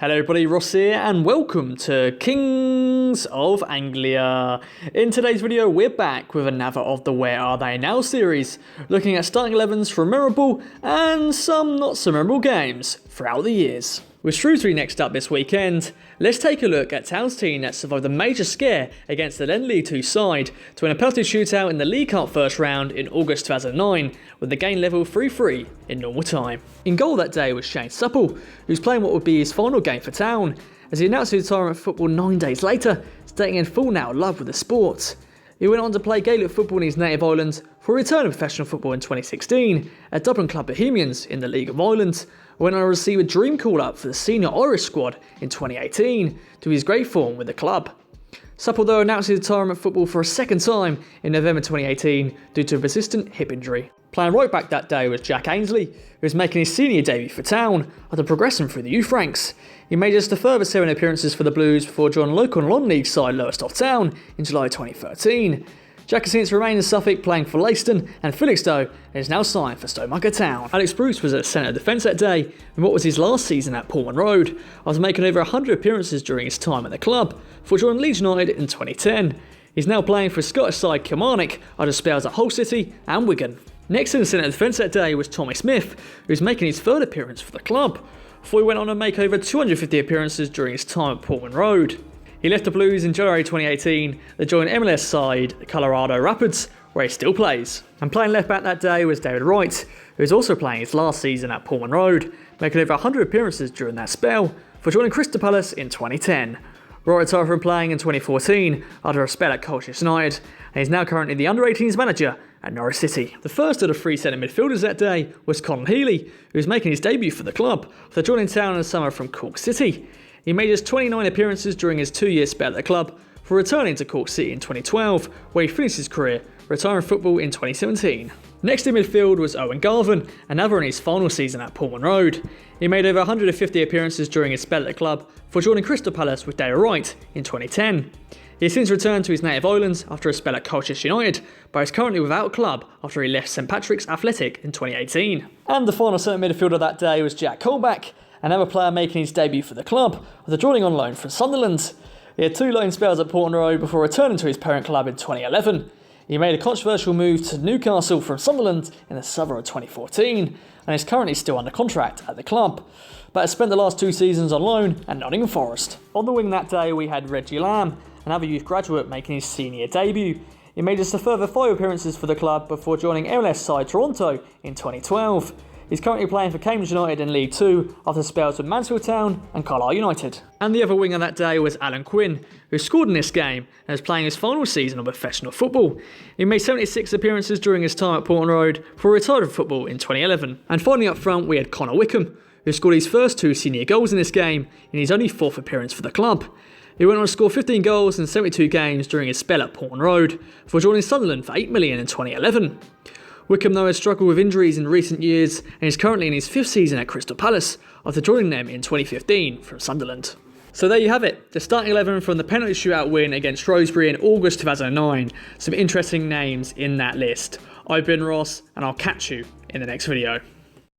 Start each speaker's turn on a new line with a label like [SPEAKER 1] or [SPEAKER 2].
[SPEAKER 1] Hello everybody, Ross here and welcome to Kings of Anglia. In today's video we're back with another of the Where Are They Now series, looking at starting 11s from memorable and some not so memorable games throughout the years. With Shrewsbury next up this weekend, let's take a look at Town's team that survived a major scare against the then League 2 side to win a penalty shootout in the League Cup first round in August 2009, with the game level 3-3 in normal time. In goal that day was Shane Supple, who's playing what would be his final game for Town, as he announced his retirement from football 9 days later, stating in full now love with the sport. He went on to play Gaelic football in his native Ireland for a return of professional football in 2016 at Dublin club Bohemians in the League of Ireland, went on to receive a dream call-up for the senior Irish squad in 2018 to his great form with the club. Supple though announced his retirement from football for a second time in November 2018 due to a persistent hip injury. Playing right back that day was Jack Ainsley, who was making his senior debut for Town after progressing through the youth ranks. He made just a further 7 appearances for the Blues before joining local non-league side Lowestoft Town in July 2013. Jack has since remained in Suffolk playing for Leiston and Felixstowe and is now signed for Stowmarket Town. Alex Bruce was at centre defence that day in what was his last season at Portman Road, after making over 100 appearances during his time at the club before joining Leeds United in 2010. He's now playing for Scottish side Kilmarnock after spells at Hull City and Wigan. Next in the centre defence that day was Tommy Smith, who was making his third appearance for the club, before he went on to make over 250 appearances during his time at Portman Road. He left the Blues in January 2018 to join MLS side Colorado Rapids, where he still plays. And playing left back that day was David Wright, who is also playing his last season at Portman Road, making over 100 appearances during that spell, for joining Crystal Palace in 2010. Wright retired from playing in 2014 after a spell at Colchester United, and he's now currently the under-18s manager at Norwich City. The first of the 3 centre midfielders that day was Colin Healy, who was making his debut for the club after joining Town in the summer from Cork City. He made just 29 appearances during his 2-year spell at the club, before returning to Cork City in 2012, where he finished his career, retiring football in 2017. Next in midfield was Owen Garvin, another in his final season at Portman Road. He made over 150 appearances during his spell at the club, before joining Crystal Palace with David Wright in 2010. He has since returned to his native islands after a spell at Colchester United, but is currently without a club after he left St Patrick's Athletic in 2018. And the final centre midfielder that day was Jack Colback, another player making his debut for the club after joining on loan from Sunderland. He had 2 loan spells at Portman Road before returning to his parent club in 2011. He made a controversial move to Newcastle from Sunderland in the summer of 2014 and is currently still under contract at the club, but has spent the last 2 seasons on loan at Nottingham Forest. On the wing that day we had Reggie Lamb, another youth graduate making his senior debut. He made just a further 5 appearances for the club before joining MLS side Toronto in 2012. He's currently playing for Cambridge United in League 2 after spells with Mansfield Town and Carlisle United. And the other winger that day was Alan Quinn, who scored in this game and is playing his final season of professional football. He made 76 appearances during his time at Portman Road before retiring from football in 2011. And finally up front we had Connor Wickham, who scored his first 2 senior goals in this game in his only 4th appearance for the club. He went on to score 15 goals in 72 games during his spell at Portman Road before joining Sunderland for $8 million in 2011. Wickham though has struggled with injuries in recent years and is currently in his 5th season at Crystal Palace after joining them in 2015 from Sunderland. So there you have it, the starting 11 from the penalty shootout win against Shrewsbury in August 2009. Some interesting names in that list. I've been Ross and I'll catch you in the next video.